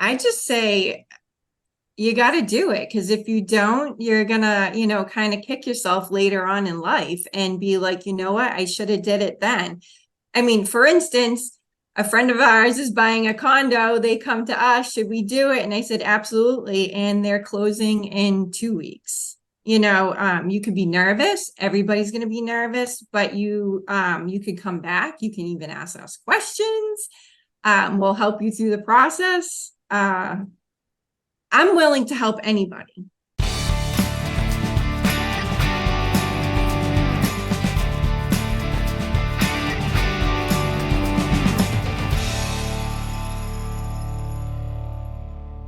I just say you got to do it, because if you don't, you're gonna, kind of kick yourself later on in life and be like, you know what, I should have did it then. I mean, for instance, a friend of ours is buying a condo. They come to us, should we do it? And I said, absolutely. And they're closing in 2 weeks. You could be nervous. Everybody's going to be nervous, but you could come back. You can even ask us questions. We'll help you through the process. I'm willing to help anybody.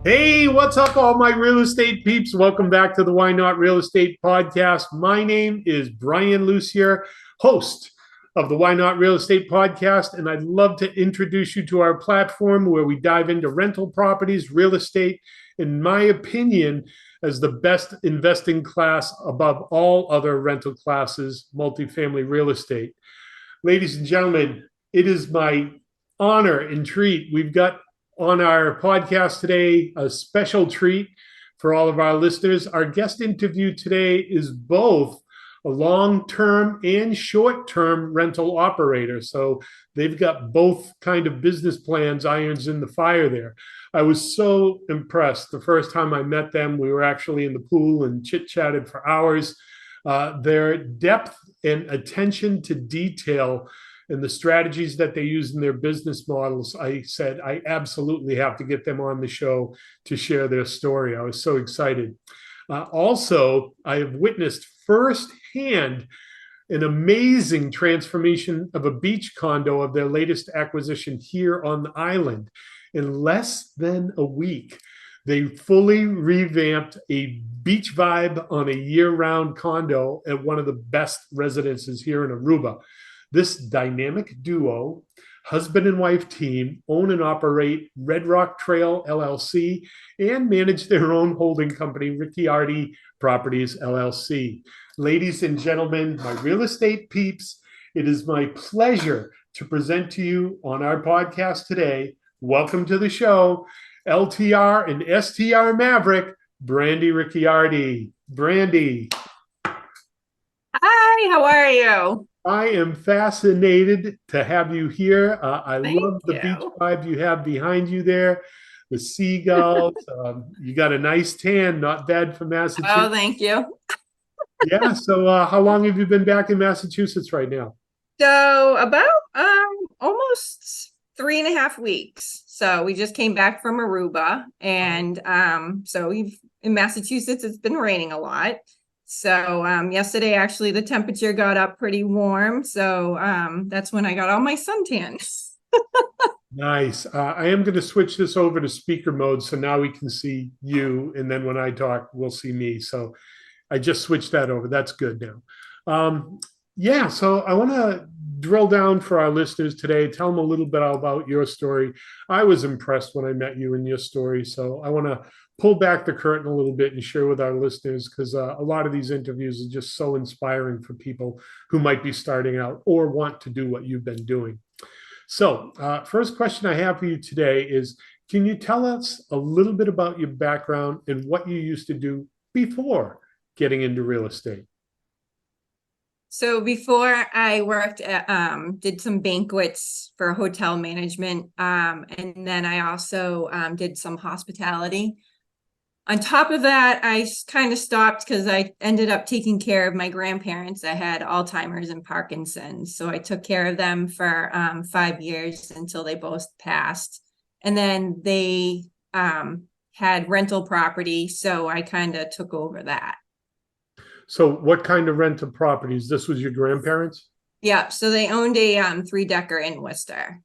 Hey, what's up, all my real estate peeps? Welcome back to the Why Not Real Estate podcast. My name is Brian Lucier, host of the Why Not Real Estate podcast, and I'd love to introduce you to our platform where we dive into rental properties, real estate, in my opinion, as the best investing class above all other rental classes, multifamily real estate. Ladies and gentlemen, it is my honor and treat. We've got on our podcast today a special treat for all of our listeners. Our guest interview today is both a long-term and short-term rental operator. So they've got both kind of business plans, irons in the fire there. I was so impressed. The first time I met them, we were actually in the pool and chit-chatted for hours. Their depth and attention to detail and the strategies that they use in their business models, I said, I absolutely have to get them on the show to share their story. I was so excited. Also, I have witnessed firsthand an amazing transformation of a beach condo of their latest acquisition here on the island. In less than a week, they fully revamped a beach vibe on a year-round condo at one of the best residences here in Aruba. This dynamic duo, husband and wife team, own and operate Red Rock Traill LLC and manage their own holding company, Ricciardi Properties LLC. Ladies and gentlemen, my real estate peeps, it is my pleasure to present to you on our podcast today. Welcome to the show, LTR and STR Maverick, Brandie Ricciardi. Brandie. Hi, how are you? I am fascinated to have you here. I love the beach vibe you have behind you there, the seagulls. You got a nice tan, not bad for Massachusetts. Oh, thank you. Yeah. So how long have you been back in Massachusetts right now? So about almost 3.5 weeks. So we just came back from Aruba, and so we've in Massachusetts, it's been raining a lot. So yesterday, actually, the temperature got up pretty warm. So that's when I got all my suntan. Nice. I am going to switch this over to speaker mode. So now we can see you. And then when I talk, we'll see me. So I just switched that over. That's good now. Yeah. So I want to drill down for our listeners today. Tell them a little bit about your story. I was impressed when I met you and your story. So I want to pull back the curtain a little bit and share with our listeners, because a lot of these interviews are just so inspiring for people who might be starting out or want to do what you've been doing. So first question I have for you today is, can you tell us a little bit about your background and what you used to do before getting into real estate? So before I worked at, did some banquets for hotel management. And then I also did some hospitality. On top of that, I kind of stopped because I ended up taking care of my grandparents. I had Alzheimer's and Parkinson's. So I took care of them for 5 years until they both passed. And then they had rental property. So I kind of took over that. So what kind of rental properties? This was your grandparents? Yeah. So they owned a 3-decker in Worcester.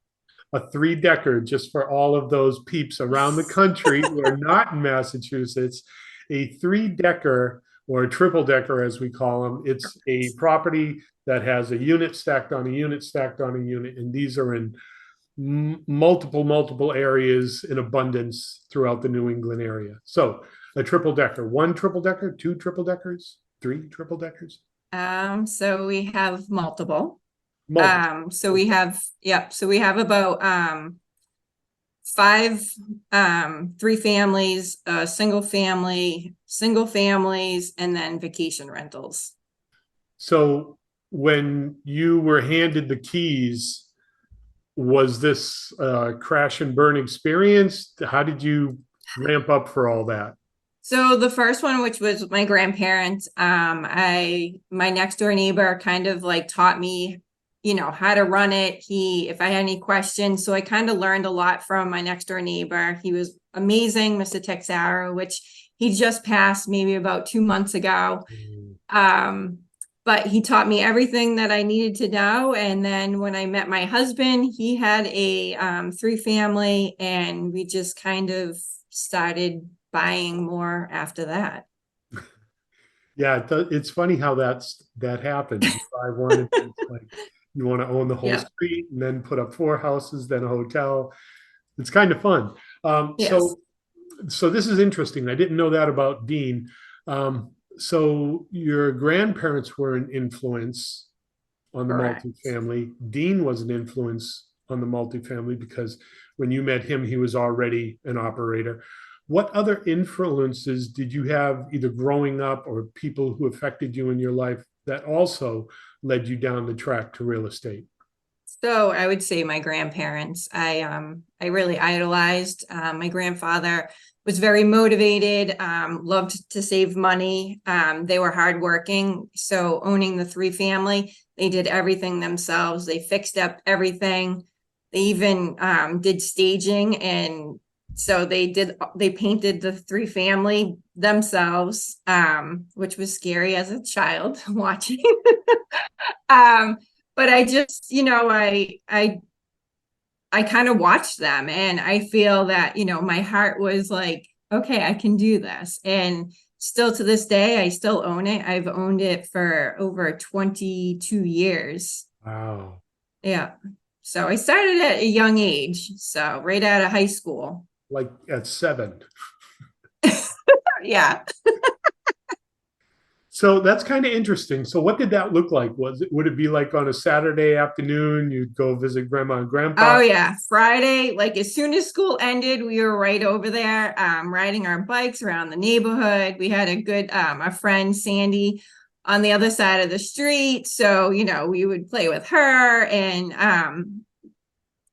A 3-decker, just for all of those peeps around the country who are not in Massachusetts, a 3-decker or a triple-decker, as we call them. It's a property that has a unit stacked on a unit stacked on a unit. And these are in multiple areas in abundance throughout the New England area. So a triple-decker, 1 triple-decker, 2 triple-deckers, 3 triple-deckers. So we have multiple. Multiple. So we have about five, three families, single families, and then vacation rentals. So when you were handed the keys, was this a crash and burn experience? How did you ramp up for all that? So the first one, which was my grandparents, my next door neighbor kind of like taught me, how to run it. If I had any questions, so I kind of learned a lot from my next door neighbor. He was amazing, Mr. Texaro, which he just passed maybe about 2 months ago. Um, but he taught me everything that I needed to know. And then when I met my husband, he had a three family, and we just kind of started buying more after that. Yeah, it's funny how that happens. You buy one, and it's like you want to own the whole Yeah. street, and then put up four houses, then a hotel. It's kind of fun. Yes. So this is interesting. I didn't know that about Dean. So your grandparents were an influence on the Correct. multifamily. Dean was an influence on the multifamily because when you met him, he was already an operator. What other influences did you have either growing up or people who affected you in your life that also led you down the track to real estate? So I would say my grandparents. I really idolized. My grandfather was very motivated, loved to save money. They were hardworking. So owning the three family, they did everything themselves. They fixed up everything. They even did staging, and so they painted the three family themselves, which was scary as a child watching. um, but I just, I kind of watched them, and I feel that, my heart was like, okay, I can do this. And still to this day, I still own it. I've owned it for over 22 years. Wow. Yeah. So I started at a young age. So right out of high school. Like at 7. Yeah. So that's kind of interesting. So what did that look like? Would it be like on a Saturday afternoon, you'd go visit grandma and grandpa? Oh yeah, Friday, like as soon as school ended, we were right over there, riding our bikes around the neighborhood. We had a friend, Sandy, on the other side of the street. So, we would play with her, and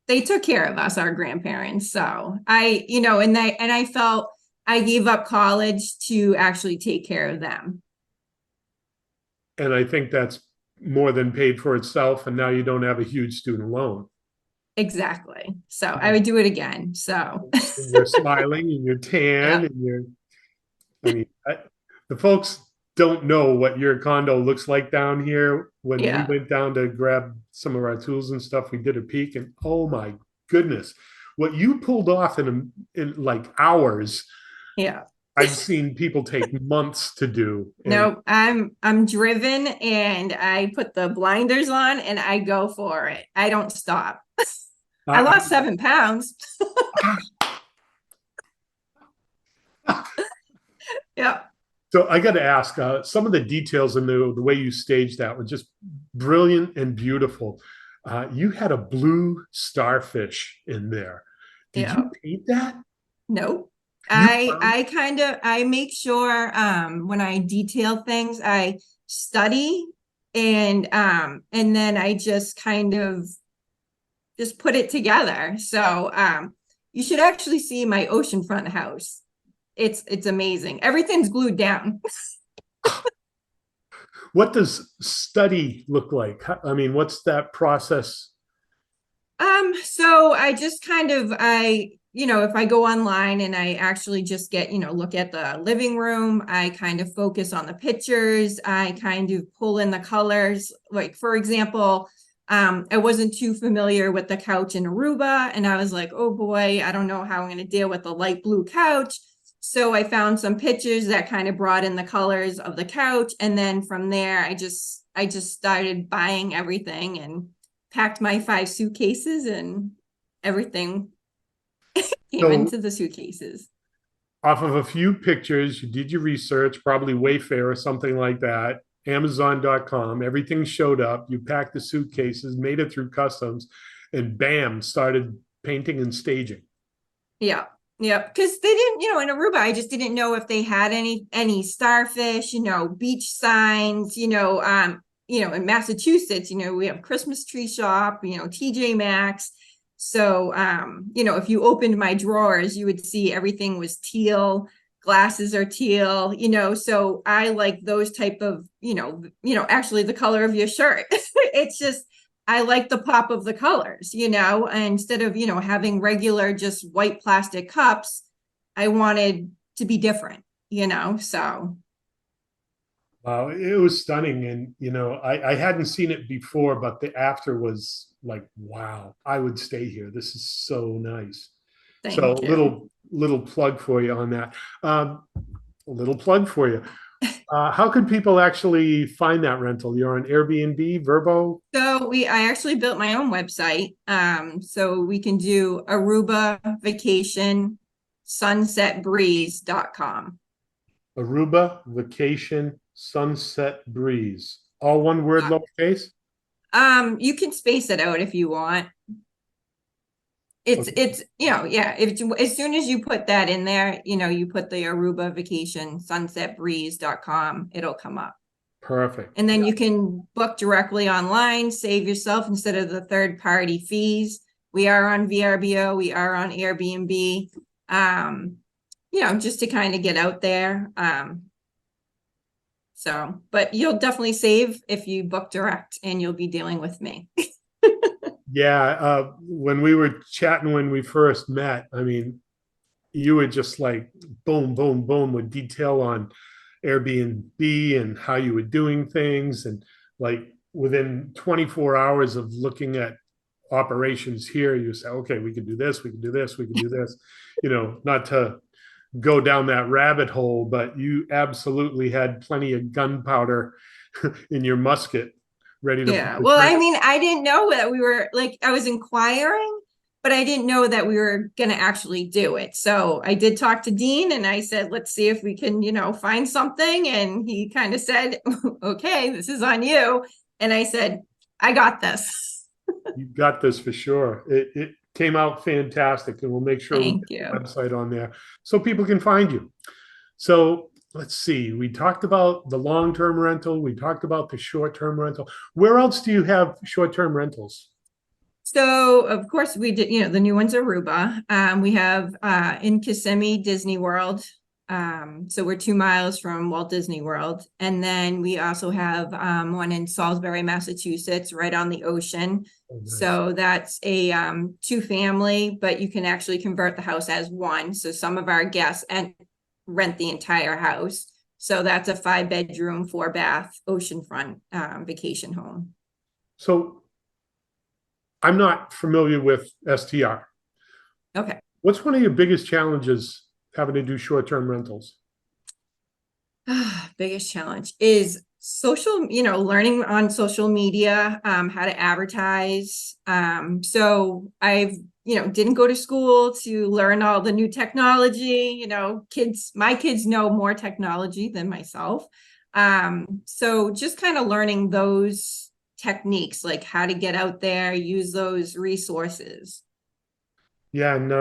they took care of us, our grandparents. So and I felt I gave up college to actually take care of them. And I think that's more than paid for itself. And now you don't have a huge student loan. Exactly. So I would do it again. So And you're smiling and you're yeah, tan and I mean, the folks don't know what your condo looks like down here. When we yeah, went down to grab some of our tools and stuff, we did a peek, and oh my goodness, what you pulled off in like hours, yeah. I've seen people take months to do. And No, I'm driven, and I put the blinders on and I go for it. I don't stop. I I, lost 7 pounds. Yeah. so I got to ask, some of the details in the way you staged that were just brilliant and beautiful. You had a blue starfish in there. Did Yeah. you paint that? Nope. You I make sure when I detail things, I study, and then I just kind of just put it together. So you should actually see my oceanfront house. It's amazing. Everything's glued down. What does study look like? I mean, what's that process? So I just kind of if I go online and I actually just get, look at the living room, I kind of focus on the pictures, I kind of pull in the colors. Like for example, I wasn't too familiar with the couch in Aruba, and I was like, oh boy, I don't know how I'm going to deal with the light blue couch. So I found some pictures that kind of brought in the colors of the couch, and then from there I just started buying everything and packed my 5 suitcases, and everything came So, into the suitcases. off of a few pictures, you did your research, probably Wayfair or something like that, Amazon.com, everything showed up. You packed the suitcases, made it through customs, and bam, started painting and staging. Yeah. Yeah. Because they didn't, in Aruba, I just didn't know if they had any starfish, beach signs, in Massachusetts, we have Christmas tree shop, TJ Maxx. So if you opened my drawers, you would see everything was teal, glasses are teal, so I like those type of, actually the color of your shirt. It's just I like the pop of the colors, instead of, having regular just white plastic cups, I wanted to be different, so Wow, it was stunning. And, I hadn't seen it before, but the after was like, wow, I would stay here. This is so nice. So thank you. little plug for you on that. A little plug for you. How could people actually find that rental? You're on Airbnb, Verbo? So I actually built my own website. So we can do Aruba vacation sunsetbreeze.com. Aruba Vacation Sunset Breeze. All one word, lowercase? You can space it out if you want. Okay, It's yeah, as soon as you put that in there, you put the Aruba vacation sunsetbreeze.com, it'll come up. perfect. And then you can book directly online, save yourself instead of the third party fees. We are on VRBO, we are on Airbnb. Just to kind of get out there. But you'll definitely save if you book direct and you'll be dealing with me. Yeah, when we were chatting when we first met, I mean, you were just like boom, boom, boom with detail on Airbnb and how you were doing things. And like within 24 hours of looking at operations here, you say, okay, we can do this, we can do this, we can do this, not to go down that rabbit hole, but you absolutely had plenty of gunpowder in your musket ready to pull Yeah. the Well, I trigger. mean, I didn't know that we were like, I was inquiring, but I didn't know that we were going to actually do it. So I did talk to Dean and I said, let's see if we can, find something. And he kind of said, okay, this is on you. And I said, I got this. You got this for sure. It came out fantastic, and we'll make sure we Thank get the you. website on there so people can find you. So let's see. We talked about the long-term rental. We talked about the short-term rental. Where else do you have short-term rentals? So of course we did, the new one's Aruba. We have in Kissimmee, Disney World. So we're 2 miles from Walt Disney World. And then we also have one in Salisbury, Massachusetts, right on the ocean. Oh, nice. So that's a two family, but you can actually convert the house as one. So some of our guests and rent the entire house. So that's a 5 bedroom, 4 bath, oceanfront vacation home. So I'm not familiar with STR. Okay. What's one of your biggest challenges having to do short-term rentals? Biggest challenge is social, learning on social media, how to advertise. So I've, didn't go to school to learn all the new technology, my kids know more technology than myself. So just kind of learning those techniques, like how to get out there, use those resources. Yeah, and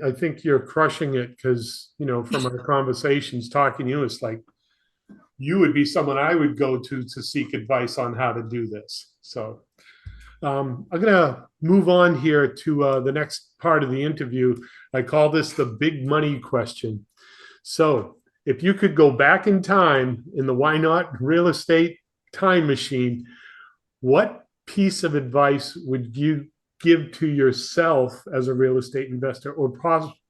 I think you're crushing it because, from our conversations talking to you, it's like you would be someone I would go to seek advice on how to do this. So I'm going to move on here to the next part of the interview. I call this the big money question. So if you could go back in time in the Why Not real estate time machine, what piece of advice would you give to yourself as a real estate investor or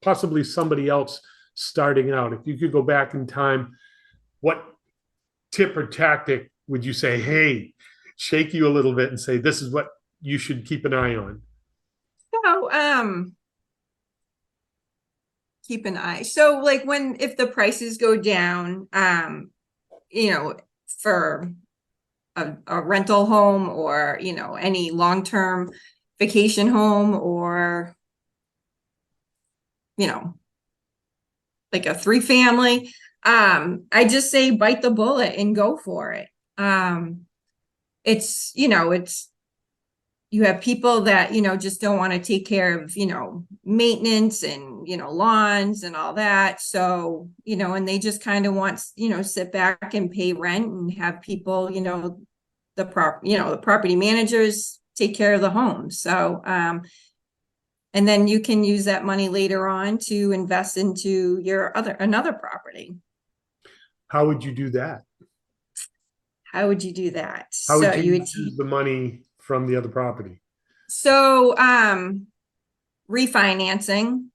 possibly somebody else starting out? If you could go back in time, what tip or tactic would you say, hey, shake you a little bit and say, this is what you should keep an eye on? So, keep an eye. So like if the prices go down, for a rental home or, any long-term vacation home or, you know, like a 3 family, I just say bite the bullet and go for it. It's you have people that, just don't want to take care of, maintenance and, lawns and all that. So, and they just kind of want, sit back and pay rent and have people, the property managers take care of the home. So, and then you can use that money later on to invest into another property. How would you do that? How would you do that? How So would you you would use the money from the other property? So, refinancing,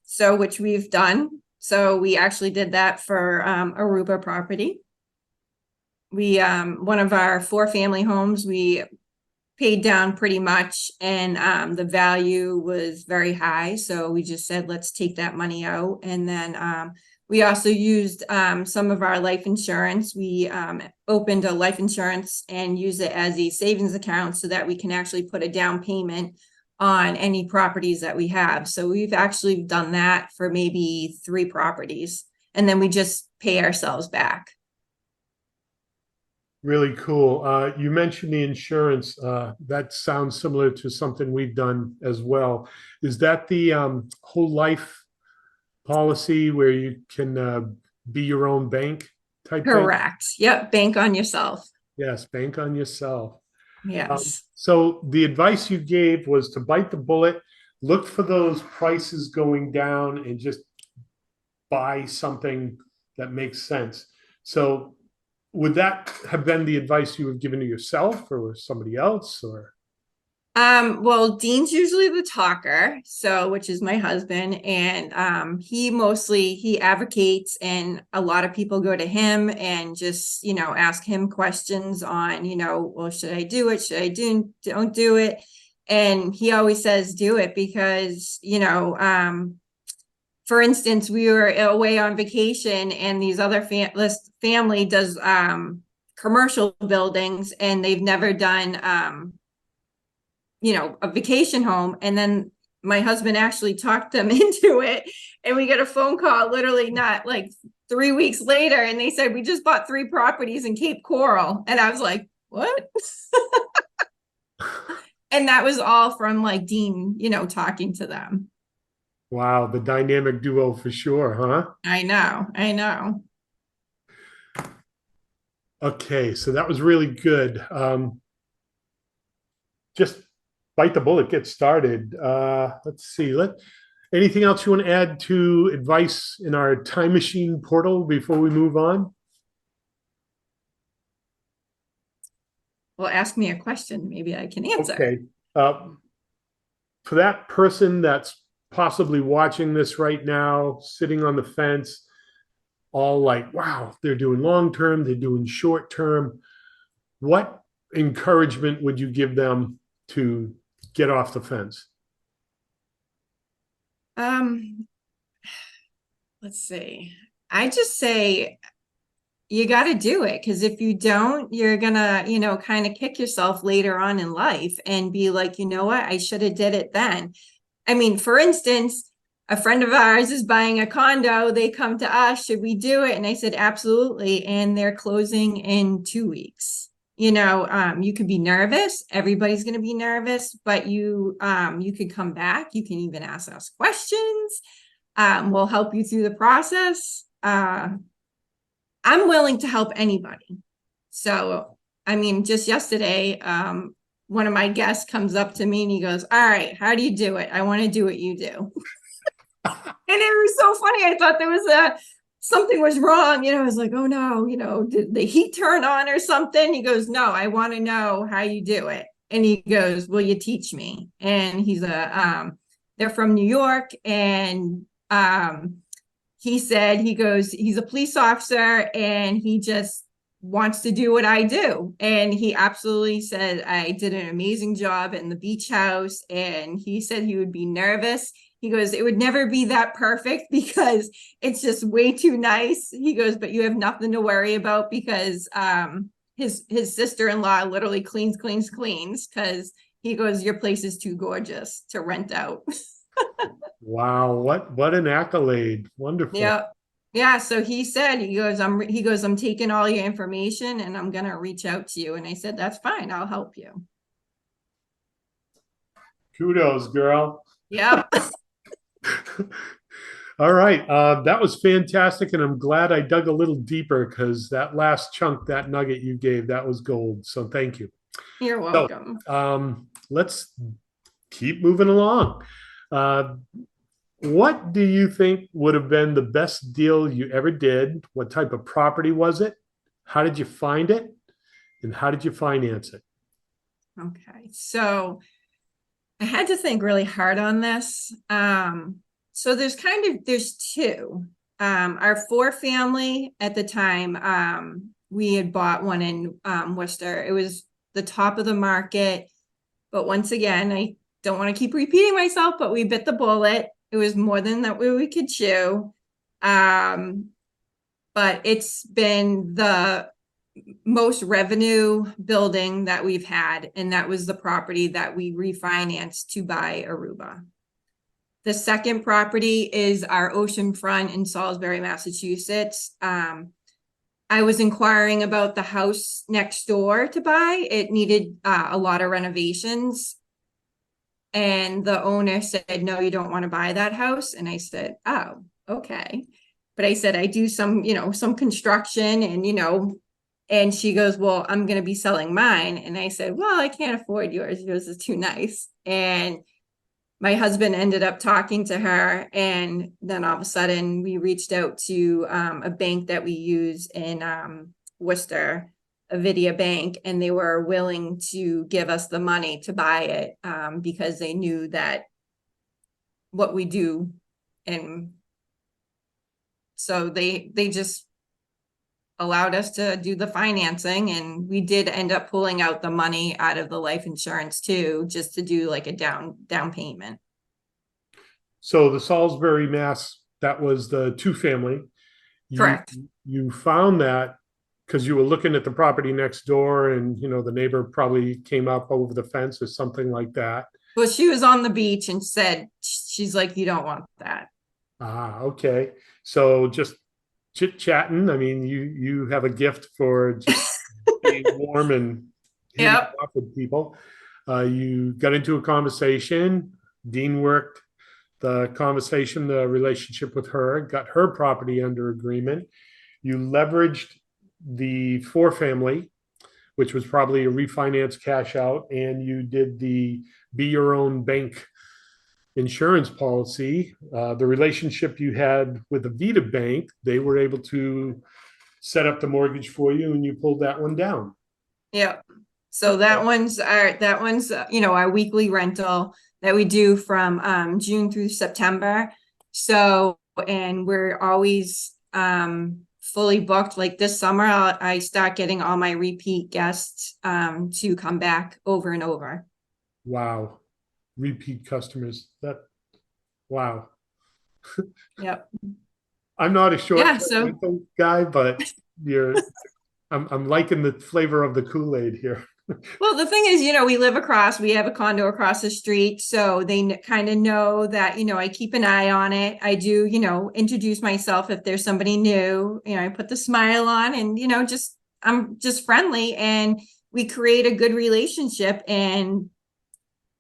so which we've done. So we actually did that for Aruba property. We one of our 4-family homes, we paid down pretty much, and the value was very high. So we just said, let's take that money out. And then we also used some of our life insurance. We opened a life insurance and use it as a savings account so that we can actually put a down payment on any properties that we have. So we've actually done that for maybe 3 properties, and then we just pay ourselves back. Really cool. You mentioned the insurance. That sounds similar to something we've done as well. Is that the whole life policy where you can be your own bank type thing? Correct. Yep. Bank on yourself. Yes, bank on yourself. Yes. So the advice you gave was to bite the bullet, look for those prices going down, and just buy something that makes sense. So would that have been the advice you have given to yourself or somebody else, or? Well, Dean's usually the talker, so which is my husband, and he advocates, and a lot of people go to him and just, ask him questions on, well, should I do it? Should I don't do it? And he always says do it because, for instance, we were away on vacation and these other family does commercial buildings, and they've never done a vacation home. And then my husband actually talked them into it, and we get a phone call literally not like 3 weeks later, and they said, we just bought 3 properties in Cape Coral. And I was like, what? And that was all from like Dean, talking to them. Wow, the dynamic duo for sure, huh? I know. Okay, so that was really good. Just bite the bullet, get started. Let's see. Anything else you want to add to advice in our time machine portal before we move on? Well, ask me a question. Maybe I can answer. Okay. For that person that's possibly watching this right now, sitting on the fence, all like, wow, they're doing long-term, they're doing short-term. What encouragement would you give them to get off the fence? Let's see. I just say you got to do it, because if you don't, you're gonna, kind of kick yourself later on in life and be like, you know what, I should have did it then. I mean, for instance, a friend of ours is buying a condo. They come to us, should we do it? And I said, absolutely. And they're closing in 2 weeks. You could be nervous. Everybody's going to be nervous, but you could come back. You can even ask us questions. We'll help you through the process. I'm willing to help anybody. So, I mean, just yesterday, one of my guests comes up to me and he goes, all right, how do you do it? I want to do what you do. And it was so funny. I thought there was something was wrong. I was like, oh no, did the heat turn on or something? He goes, no, I want to know how you do it. And he goes, will you teach me? And they're from New York. And he said, he's a police officer and he just wants to do what I do. And he absolutely said, I did an amazing job in the beach house. And he said he would be nervous. He goes, it would never be that perfect because it's just way too nice. He goes, but you have nothing to worry about because his sister-in-law literally cleans because he goes, your place is too gorgeous to rent out. Wow, what an accolade. Wonderful. Yeah. So he said, I'm taking all your information and I'm gonna reach out to you. And I said, that's fine, I'll help you. Kudos, girl. Yep. All right. That was fantastic. And I'm glad I dug a little deeper because that last chunk, that nugget you gave, that was gold. So thank you. You're So welcome. let's keep moving along. Uh, what do you think would have been the best deal you ever did? What type of property was it? How did you find it? And how did you finance it? Okay. So I had to think really hard on this. So there's two. Our four family at the time, we had bought one in Worcester. It was the top of the market. But once again, I don't want to keep repeating myself, but we bit the bullet. It was more than that we could chew. But it's been the most revenue building that we've had, and that was the property that we refinanced to buy Aruba. The second property is our oceanfront in Salisbury, Massachusetts. I was inquiring about the house next door to buy. It needed a lot of renovations. And the owner said, no, you don't want to buy that house. And I said, oh, okay. But I said, I do some construction and she goes, well, I'm going to be selling mine. And I said, well, I can't afford yours. Yours is too nice. And my husband ended up talking to her. And then all of a sudden we reached out to a bank that we use in Worcester, Avidia Bank, and they were willing to give us the money to buy it because they knew that what we do. And so they just allowed us to do the financing, and we did end up pulling out the money out of the life insurance too, just to do like a down payment. So the Salisbury, Mass, that was the two family. Correct. You found that because you were looking at the property next door, and the neighbor probably came up over the fence or something like that. Well, she was on the beach and said, she's like, you don't want that. Ah, okay. So just chit chatting. I mean, you have a gift for just being warm and hitting Yep. it off with people. You got into a conversation. Dean worked the conversation, the relationship with her, got her property under agreement. You leveraged the four family, which was probably a refinance cash out, and you did the be your own bank insurance policy. The relationship you had with the Vita Bank, they were able to set up the mortgage for you, and you pulled that one down. Yep. So that one's our weekly rental that we do from June through September. So, and we're always fully booked. Like this summer, I start getting all my repeat guests to come back over and over. Wow. Repeat customers. Wow. Yep. I'm not a short Yeah. So rental guy, but I'm liking the flavor of the Kool-Aid here. well, the thing is, we have a condo across the street, so they kind of know that, I keep an eye on it. I do, introduce myself if there's somebody new, I put the smile on and, I'm just friendly, and we create a good relationship. And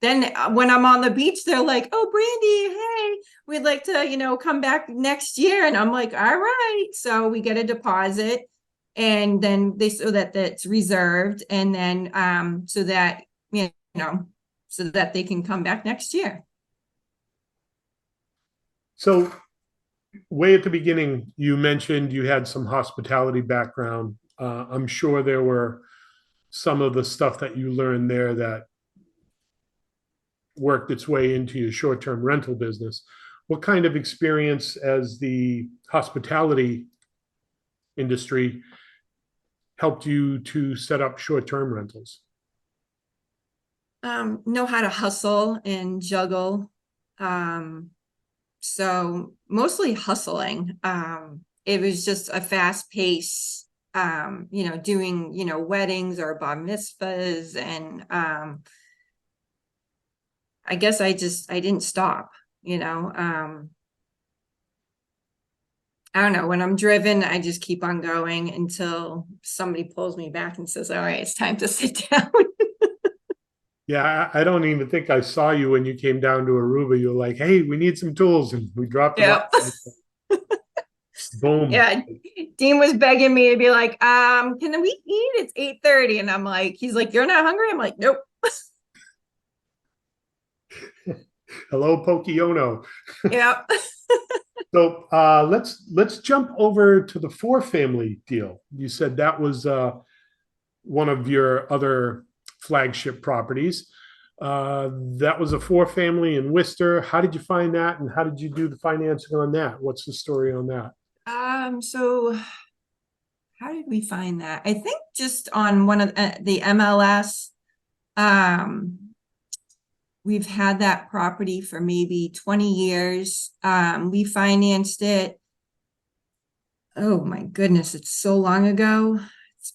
then when I'm on the beach, they're like, oh, Brandie, hey, we'd like to, come back next year. And I'm like, all right. So we get a deposit, and then so that that's reserved, and then so that so that they can come back next year. So way at the beginning, you mentioned you had some hospitality background. I'm sure there were some of the stuff that you learned there that worked its way into your short-term rental business. What kind of experience as the hospitality industry helped you to set up short-term rentals? Know how to hustle and juggle. So mostly hustling. It was just a fast pace, doing, weddings or bar mitzvahs. And I guess I didn't stop, I don't know, when I'm driven, I just keep on going until somebody pulls me back and says, all right, it's time to sit down. Yeah, I don't even think I saw you when you came down to Aruba. You were like, "Hey, we need some tools," and we dropped them off. Yeah. Boom. Yeah. Dean was begging me to be like, can we eat? It's 8:30. And I'm like, he's like, you're not hungry? I'm like, nope. Hello, Pokiono. Yeah. So let's jump over to the four family deal. You said that was one of your other flagship properties. That was a four family in Worcester. How did you find that, and how did you do the financing on that? What's the story on that? So how did we find that? I think just on one of the MLS. Um, we've had that property for maybe 20 years. We financed it. Oh my goodness, it's so long ago.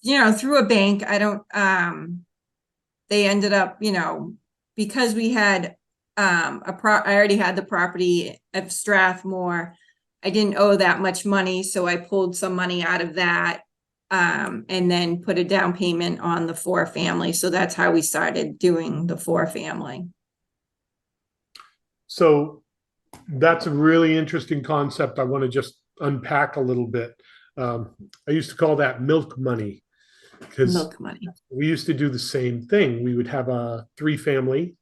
Through a bank. I don't, they ended up, because we had I already had the property of Strathmore. I didn't owe that much money, so I pulled some money out of that and then put a down payment on the four family. So that's how we started doing the four family. So that's a really interesting concept. I want to just unpack a little bit. I used to call that milk money because Milk money. we used to do the same thing. We would have a three family.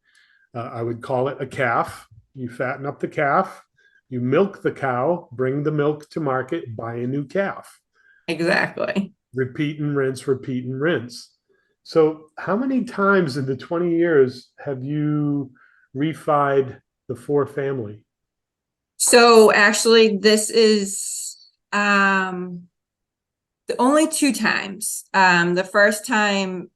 I would call it a calf. You fatten up the calf, you milk the cow, bring the milk to market, buy a new calf. Exactly. Repeat and rinse, repeat and rinse. So, how many times in the 20 years have you refied the four family? So actually, this is the only two times. The first time,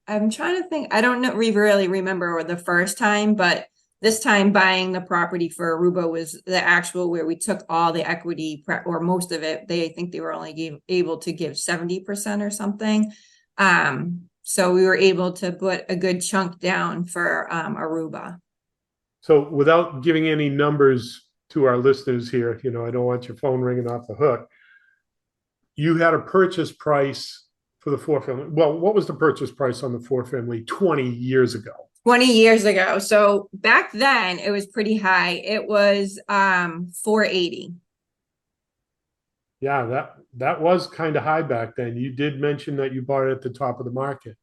I'm trying to think, I don't know, really remember the first time, but this time buying the property for Aruba was the actual where we took all the equity or most of it. I think they were only able to give 70% or something. So we were able to put a good chunk down for Aruba. So, without giving any numbers to our listeners here, I don't want your phone ringing off the hook. You had a purchase price for the four family. Well, what was the purchase price on the four family 20 years ago? 20 years ago. So back then it was pretty high. It was 480. Yeah, that was kind of high back then. You did mention that you bought it at the top of the market.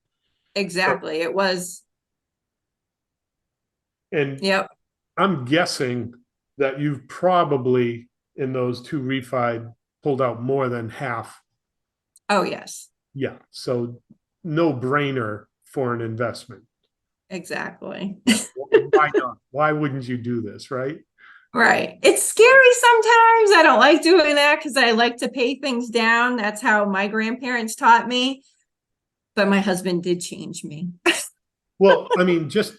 So, Exactly. It was. and Yep. I'm guessing that you've probably in those two refi pulled out more than half. Oh, yes. Yeah, so no brainer for an investment. Exactly. Yeah, why not? Why wouldn't you do this, right? Right. It's scary sometimes. I don't like doing that because I like to pay things down. That's how my grandparents taught me. But my husband did change me. Well, I mean, just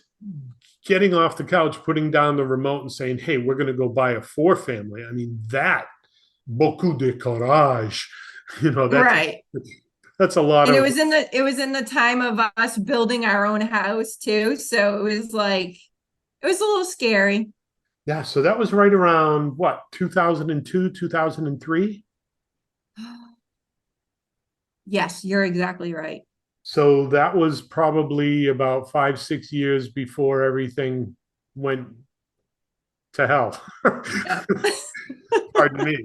getting off the couch, putting down the remote and saying, "Hey, we're going to go buy a four family." I mean, that beaucoup de courage. You know, that's Right. that's a lot And of it was in the time of us building our own house too. So it was like it was a little scary. yeah. So that was right around what 2002, 2003. Yes, you're exactly right. So that was probably about 5, 6 years before everything went to hell. Yeah. Pardon me.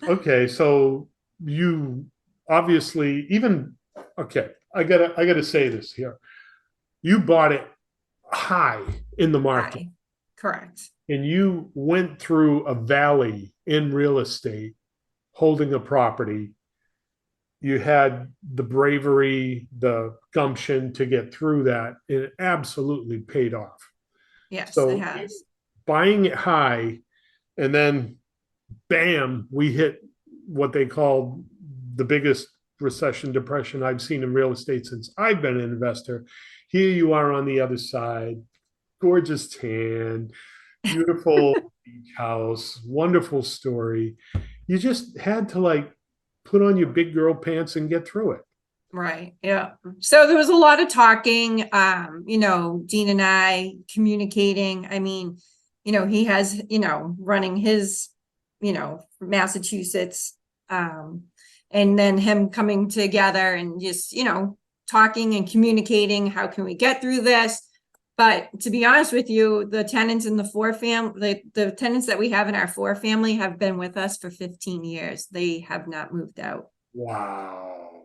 Okay, so you obviously even okay. I gotta say this here. You bought it high in the market, Hi. Correct. and you went through a valley in real estate holding a property. You had the bravery, the gumption to get through that. It absolutely paid off. Yes, it So has. buying it high, and then bam, we hit what they call the biggest recession depression I've seen in real estate since I've been an investor. Here you are on the other side, gorgeous tan, beautiful beach house, wonderful story. You just had to like put on your big girl pants and get through it. Right. Yeah. So there was a lot of talking, Dean and I communicating. I mean, he has, running his, Massachusetts, and then him coming together and just, talking and communicating, how can we get through this? But to be honest with you, the tenants in the tenants that we have in our 4 family have been with us for 15 years. They have not moved out. Wow.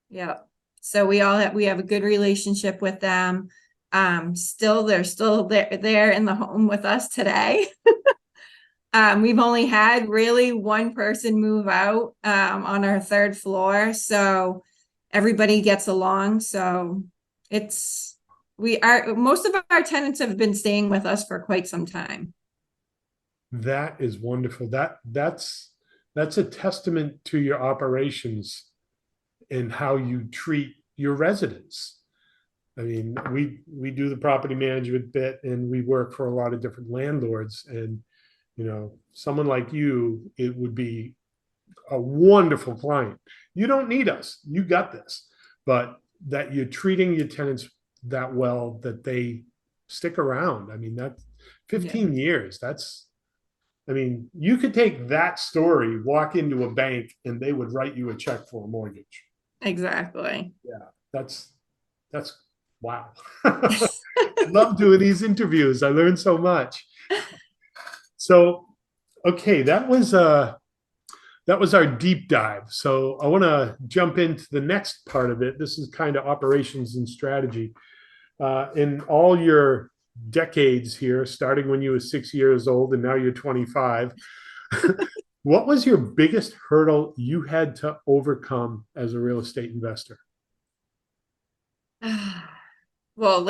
Yeah. So we have a good relationship with them. They're still there in the home with us today. We've only had really one person move out on our 3rd floor, so everybody gets along. So most of our tenants have been staying with us for quite some time. That is wonderful. That's a testament to your operations and how you treat your residents. I mean, we do the property management bit, and we work for a lot of different landlords, and someone like you, it would be a wonderful client. You don't need us. You got this. But that you're treating your tenants that well that they stick around. I mean, that's 15 years. I mean, you could take that story, walk into a bank, and they would write you a check for a mortgage. Exactly. Yeah, that's wow. I love doing these interviews. I learned so much. So, okay, that was our deep dive. So I want to jump into the next part of it. This is kind of operations and strategy. In all your decades here, starting when you were 6 years old and now you're 25, what was your biggest hurdle you had to overcome as a real estate investor? Well,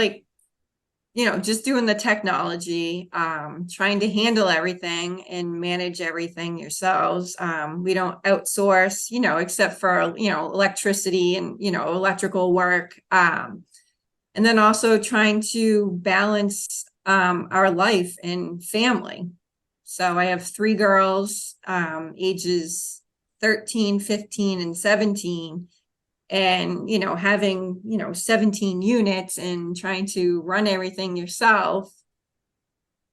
just doing the technology, trying to handle everything and manage everything yourselves. We don't outsource, except for, electricity and, electrical work. And then also trying to balance our life and family. So I have 3 girls, ages 13, 15, and 17. And, having, 17 units and trying to run everything yourself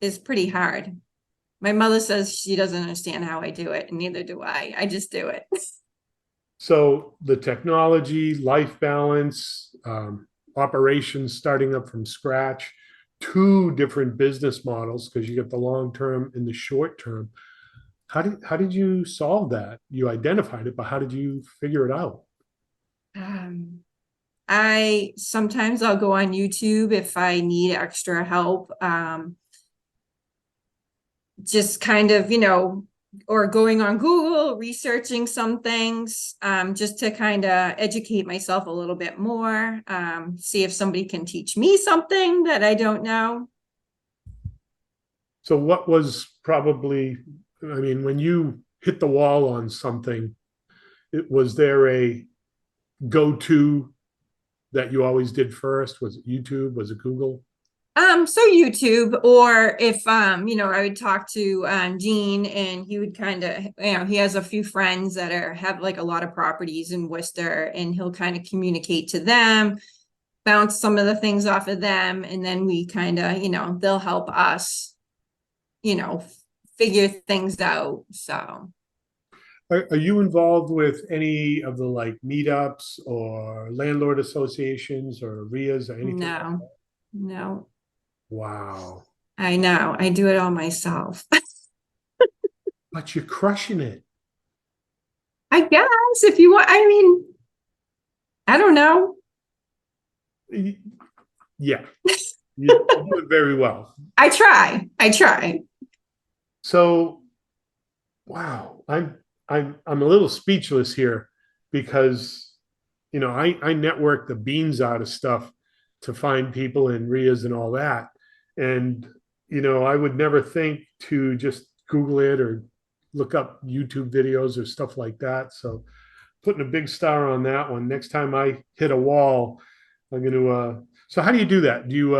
is pretty hard. My mother says she doesn't understand how I do it, and neither do I. I just do it. So the technology, life balance, operations starting up from scratch, 2 different business models, because you get the long term and the short term. How did you solve that? You identified it, but how did you figure it out? I'll go on YouTube if I need extra help. Just kind of, or going on Google, researching some things, just to kind of educate myself a little bit more, see if somebody can teach me something that I don't know. So what was probably, I mean, when you hit the wall on something, was there a go-to that you always did first? Was it YouTube? Was it Google? So YouTube, or if, I would talk to, Gene, and he would kind of, he has a few friends that have like a lot of properties in Worcester, and he'll kind of communicate to them, bounce some of the things off of them. And then we kind of, they'll help us, figure things out. So. Are you involved with any of the like meetups or landlord associations or RIAs or anything? No, no. Wow. I know. I do it all myself. But you're crushing it. I guess if you want, I mean, I don't know. Yeah. You do it very well. I try. So, wow, I'm a little speechless here because I network the beans out of stuff to find people in RIAs and all that. And I would never think to just Google it or look up YouTube videos or stuff like that. So putting a big star on that one. Next time I hit a wall, I'm going to so how do you do that? Do you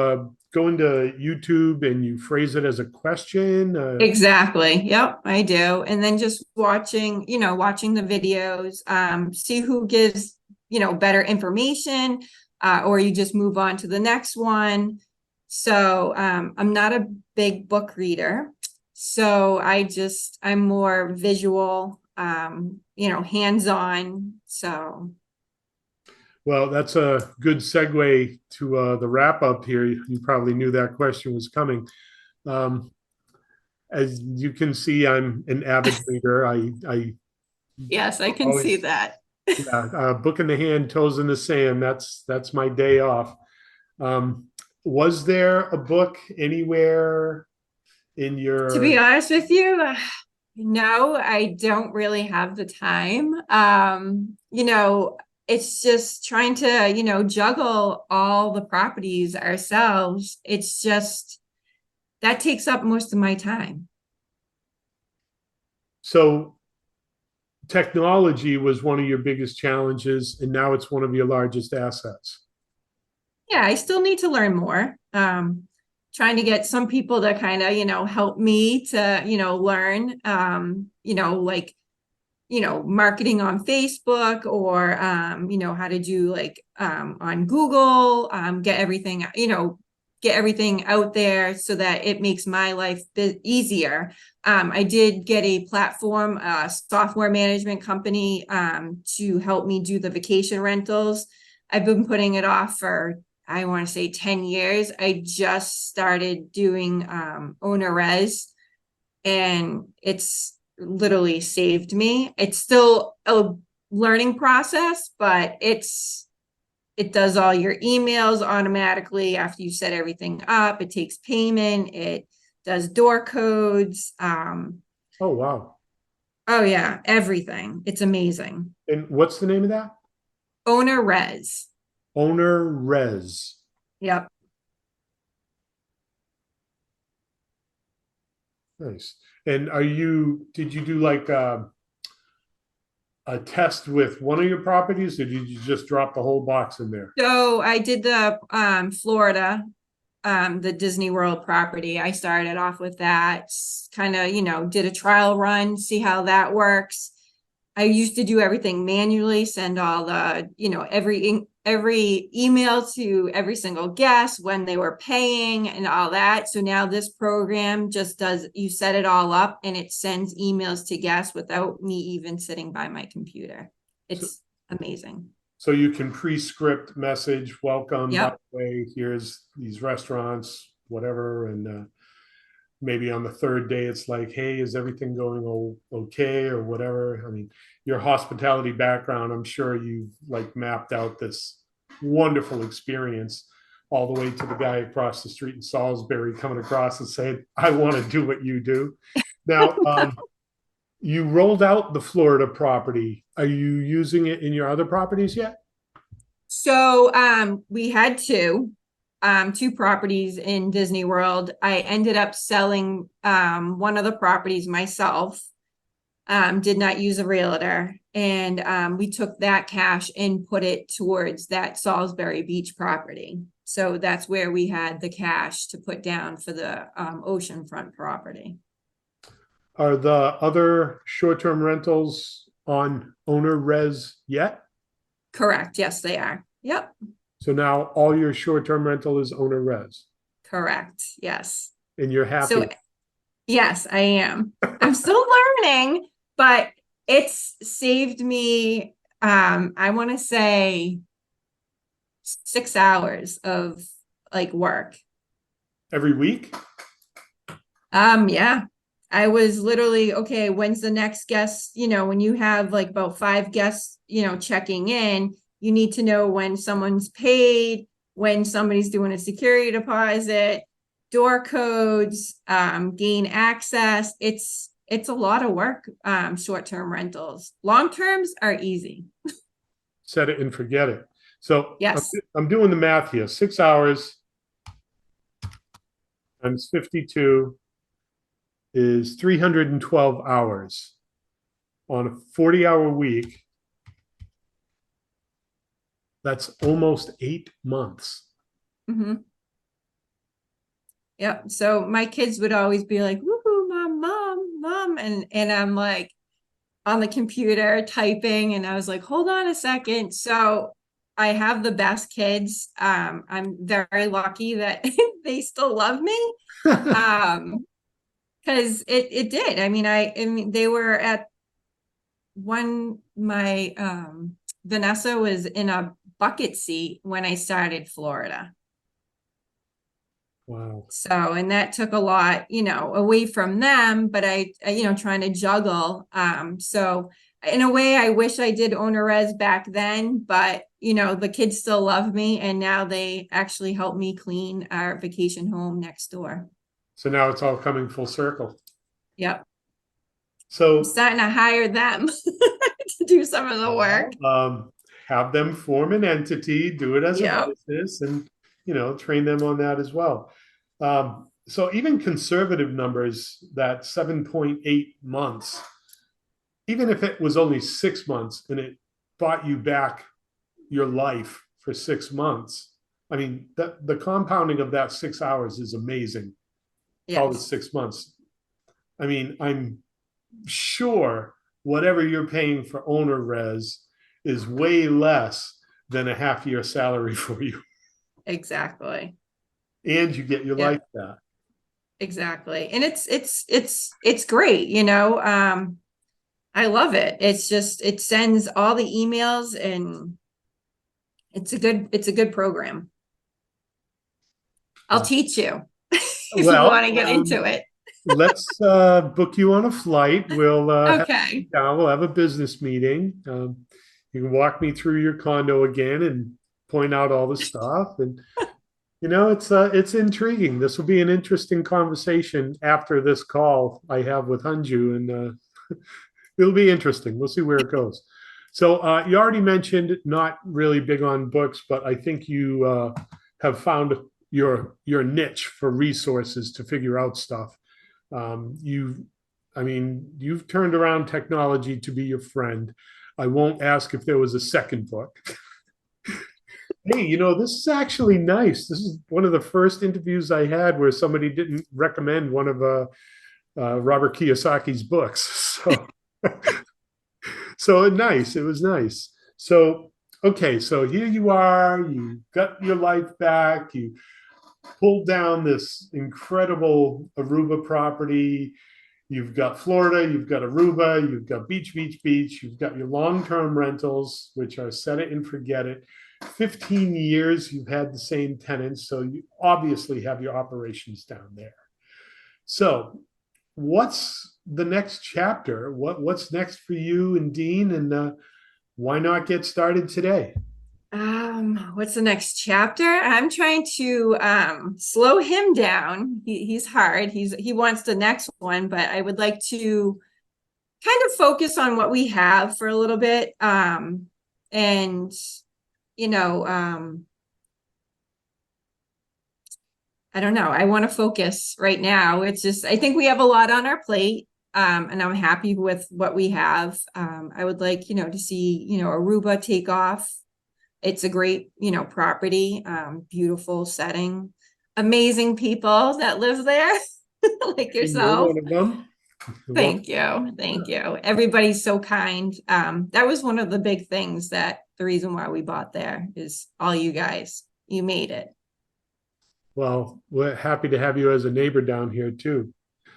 go into YouTube and you phrase it as a question? Exactly. Yep, I do. And then just watching the videos, see who gives, better information, or you just move on to the next one. So, I'm not a big book reader. So I'm more visual, hands-on. So. Well, that's a good segue to the wrap up here. You probably knew that question was coming. Um, as you can see, I'm an avid reader. I Yes, I can see always, that. yeah, book in the hand, toes in the sand. That's my day off. Um, was there a book anywhere in To be your honest with you, no, I don't really have the time. It's just trying to, juggle all the properties ourselves. It's just that takes up most of my time. so technology was one of your biggest challenges, and now it's one of your largest assets. Yeah, I still need to learn more. Trying to get some people to kind of, help me to, learn, marketing on Facebook or, how to do on Google, get everything out there so that it makes my life easier. I did get a platform, software management company, to help me do the vacation rentals. I've been putting it off for, I want to say 10 years. I just started doing owner res, and it's literally saved me. It's still a learning process, but it does all your emails automatically after you set everything up. It takes payment. It does door codes. Oh, wow. Oh yeah, everything. It's amazing. And what's the name of that? Owner res. Owner Res. Yep. Nice. And did you do like a test with one of your properties, or did you just drop the whole box in there? So I did the Florida, the Disney World property. I started off with that, kind of, did a trial run, see how that works. I used to do everything manually, send all the, every email to every single guest when they were paying and all that. So now this program just does, you set it all up and it sends emails to guests without me even sitting by my computer. So, It's amazing. so you can pre-script message, welcome, by Yep. the way, here's these restaurants, whatever. And maybe on the third day, it's like, hey, is everything going okay or whatever? I mean, your hospitality background, I'm sure you've like mapped out this wonderful experience all the way to the guy across the street in Salisbury coming across and saying, I want to do what you do. Now, you rolled out the Florida property. Are you using it in your other properties yet? So we had two properties in Disney World. I ended up selling one of the properties myself. Did not use a realtor, and we took that cash and put it towards that Salisbury Beach property. So that's where we had the cash to put down for the oceanfront property. Are the other short-term rentals on owner res yet? Correct. Yes, they are. Yep. So now all your short-term rental is owner res, Correct. Yes. and you're happy. So yes, I am. I'm still learning, but it's saved me, I want to say 6 hours of work. Every week? Yeah. I was literally, okay, when's the next guest? When you have like about 5 guests, checking in, you need to know when someone's paid, when somebody's doing a security deposit, door codes, gain access. It's a lot of work, short-term rentals. Long terms are easy. Set it and forget it. So Yes. I'm doing the math here. 6 hours times 52 is 312 hours on a 40-hour week. That's almost 8 months. Mm-hmm. Yep. So my kids would always be like, woohoo, mom, mom, mom. And I'm like on the computer typing, and I was like, hold on a second. So I have the best kids. I'm very lucky that they still love me. Because it did. I mean, they were at my Vanessa was in a bucket seat when I started Florida. Wow. So, and that took a lot, away from them, but trying to juggle. So in a way, I wish I did own a res back then, but the kids still love me, and now they actually help me clean our vacation home next door. So now it's all coming full circle. Yep. I'm So starting to hire them to do some of the work. have them form an entity, do it as a Yep. business, and train them on that as well. So even conservative numbers, that 7.8 months, even if it was only 6 months and it bought you back your life for 6 months, I mean, the compounding of that 6 hours is amazing. All the Yes. 6 months. I mean, I'm sure whatever you're paying for owner res is way less than a half year salary for you. Exactly. And you get your Yep. life back. Exactly. And it's great, I love it. It's just, it sends all the emails, and it's a good program. I'll teach you if you want to get into it. Let's book you on a flight. We'll Okay. we'll have a business meeting. You can walk me through your condo again and point out all the stuff. And it's intriguing. This will be an interesting conversation after this call I have with Hanju, and it'll be interesting. We'll see where it goes. So you already mentioned not really big on books, but I think you have found your niche for resources to figure out stuff. You've turned around technology to be your friend. I won't ask if there was a second book. Hey, this is actually nice. This is one of the first interviews I had where somebody didn't recommend one of Robert Kiyosaki's books. So nice. It was nice. So, okay. So here you are, you got your life back. You pulled down this incredible Aruba property. You've got Florida, you've got Aruba, you've got beach, beach, beach. You've got your long-term rentals, which are set it and forget it. 15 years you've had the same tenants, so you obviously have your operations down there. So what's the next chapter? What's next for you and Dean, and why not get started today? What's the next chapter? I'm trying to slow him down. He's hard. He wants the next one, but I would like to kind of focus on what we have for a little bit. And I don't know. I want to focus right now. It's just, I think we have a lot on our plate. And I'm happy with what we have. I would like, to see, Aruba take off. It's a great, property, beautiful setting, amazing people that live there, like You're yourself. one of them. Thank you. Thank you. Everybody's so kind. That was one of the big things, that the reason why we bought there is all you guys. You made it. Well, we're happy to have you as a neighbor down here too.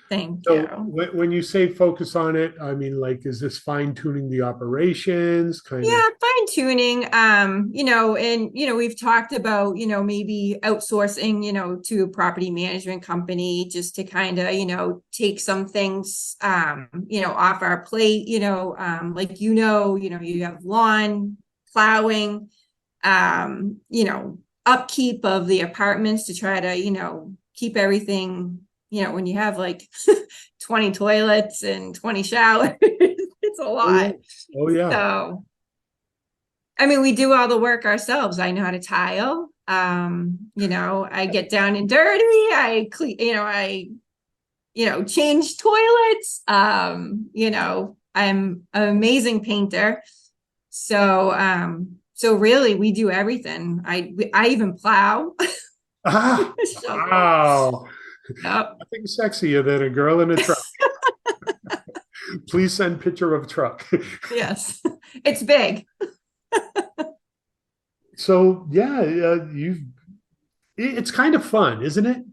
Thank So you. when you say focus on it, I mean, like, is this fine tuning the operations kind of? Yeah, fine tuning. And we've talked about, maybe outsourcing, to a property management company, just to kind of, take some things off our plate, like you have lawn, plowing, upkeep of the apartments to try to, keep everything, when you have like 20 toilets and 20 showers, it's a lot. Oh yeah. So, I mean, we do all the work ourselves. I know how to tile. I get down and dirty. I clean, change toilets. I'm an amazing painter. So really we do everything. I even plow. Wow. Yep. Nothing sexier than a girl in a truck. Please send picture of truck. Yes, it's big. So yeah, it's kind of fun, isn't it?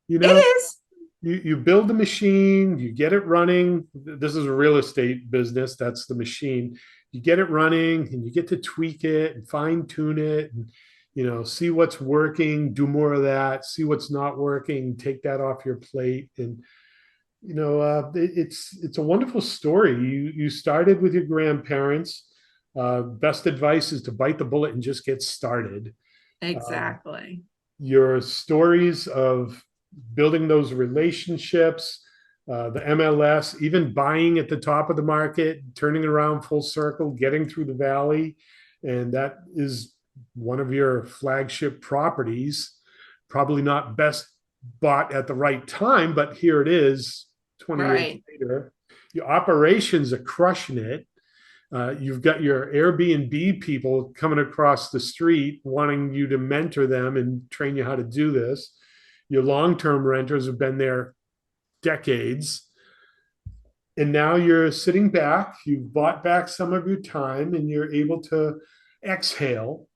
It is. You build the machine, you get it running. This is a real estate business. That's the machine. you get it running and you get to tweak it and fine tune it and, see what's working, do more of that, see what's not working, take that off your plate. And, it's a wonderful story. You started with your grandparents. Best advice is to bite the bullet and just get started. Exactly. Your stories of building those relationships, the MLS, even buying at the top of the market, turning around full circle, getting through the valley. And that is one of your flagship properties. Probably not best bought at the right time, but here it is 20 years Right. later. Your operations are crushing it. You've got your Airbnb people coming across the street wanting you to mentor them and train you how to do this. Your long-term renters have been there decades. And now you're sitting back, you've bought back some of your time, and you're able to exhale,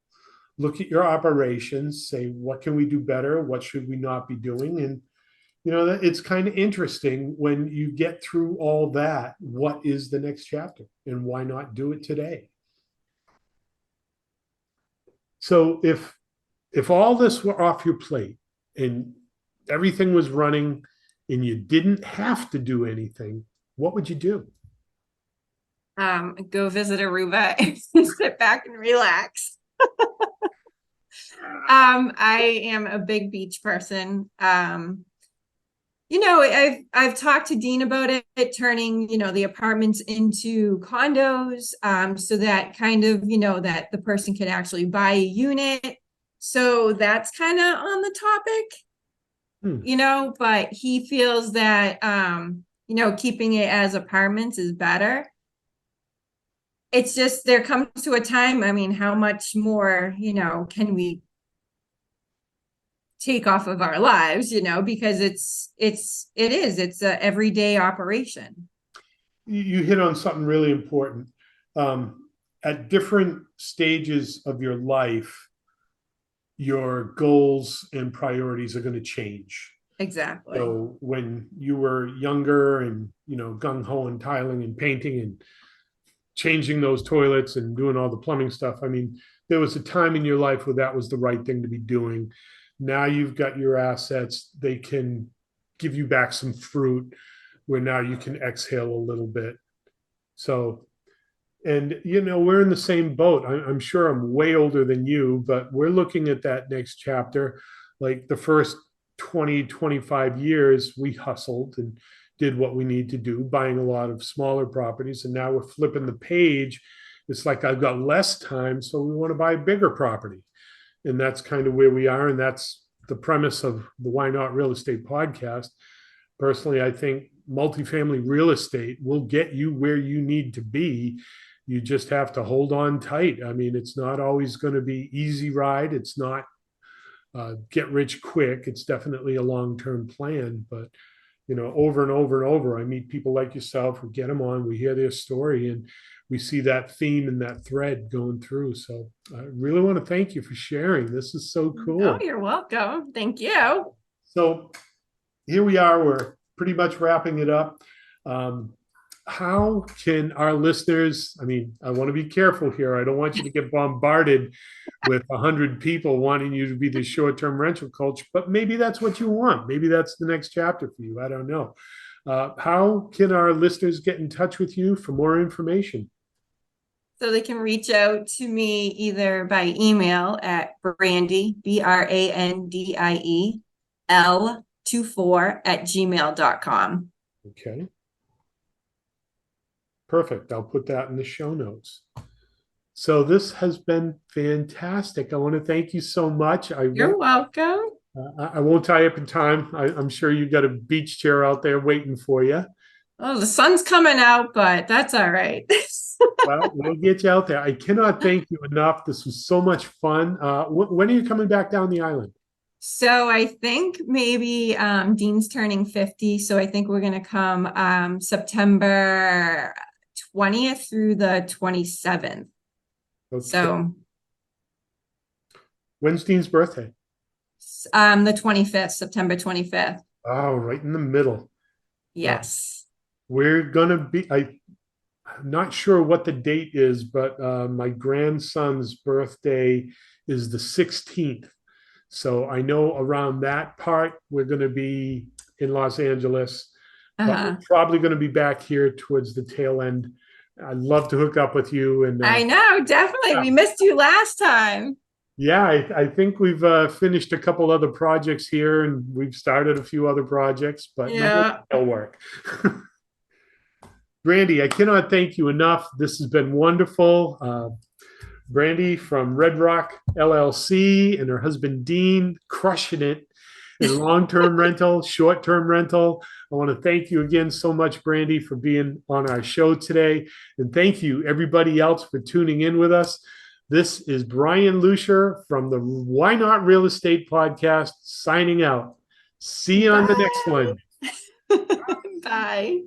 look at your operations, say, what can we do better? What should we not be doing? And it's kind of interesting when you get through all that. What is the next chapter, and why not do it today? So if all this were off your plate and everything was running and you didn't have to do anything, what would you do? Go visit Aruba and sit back and relax. I am a big beach person. I've talked to Dean about it turning, the apartments into condos, so that kind of, that the person can actually buy a unit. So that's kind of on the topic, but he feels that, keeping it as apartments is better. It's just there comes to a time, I mean, how much more, can we take off of our lives, because it's a everyday operation. You hit on something really important. At different stages of your life, your goals and priorities are going to change. Exactly. So when you were younger and, gung-ho and tiling and painting and changing those toilets and doing all the plumbing stuff, I mean, there was a time in your life where that was the right thing to be doing. Now you've got your assets. They can give you back some fruit where now you can exhale a little bit. So, and, we're in the same boat. I'm sure I'm way older than you, but we're looking at that next chapter. Like the first 20, 25 years, we hustled and did what we need to do, buying a lot of smaller properties. And now we're flipping the page. It's like I've got less time, so we want to buy a bigger property. And that's kind of where we are. And that's the premise of the Why Not Real Estate podcast. Personally, I think multifamily real estate will get you where you need to be. You just have to hold on tight. I mean, it's not always going to be easy ride. It's not get rich quick. It's definitely a long-term plan. But, over and over and over, I meet people like yourself. We get them on, we hear their story, and we see that theme and that thread going through. So I really want to thank you for sharing. This is so cool. Oh, you're welcome. Thank you. So here we are. We're pretty much wrapping it up. How can our listeners, I mean, I want to be careful here. I don't want you to get bombarded with 100 people wanting you to be the short-term rental coach, but maybe that's what you want. Maybe that's the next chapter for you. I don't know. How can our listeners get in touch with you for more information? So they can reach out to me either by email at Brandie, BRANDIE, L24@gmail.com. Okay. Perfect. I'll put that in the show notes. So this has been fantastic. I want to thank you so much. You're welcome. I won't tie up in time. I'm sure you've got a beach chair out there waiting for you. Oh, the sun's coming out, but that's all right. Well, we'll get you out there. I cannot thank you enough. This was so much fun. When are you coming back down the island? So I think maybe Dean's turning 50. So I think we're going to come September 20th through the 27th. Okay. So when's Dean's birthday? The 25th, September 25th. Oh, right in the middle. Yes. We're gonna be. I'm not sure what the date is, but my grandson's birthday is the 16th. So I know around that part, we're going to be in Los Angeles, but we're Uh-huh. probably going to be back here towards the tail end. I'd love to hook up with you. And I know, definitely. yeah, We missed you last time. yeah, I think we've finished a couple other projects here and we've started a few other projects, but none of Yeah. them will work. Brandie, I cannot thank you enough. This has been wonderful. Brandie from Red Rock LLC and her husband Dean crushing it in long-term rental, short-term rental. I want to thank you again so much, Brandie, for being on our show today. And thank you, everybody else, for tuning in with us. This is Brian Lucier from the Why Not Real Estate Podcast signing out. See you on the next Bye. one. Bye.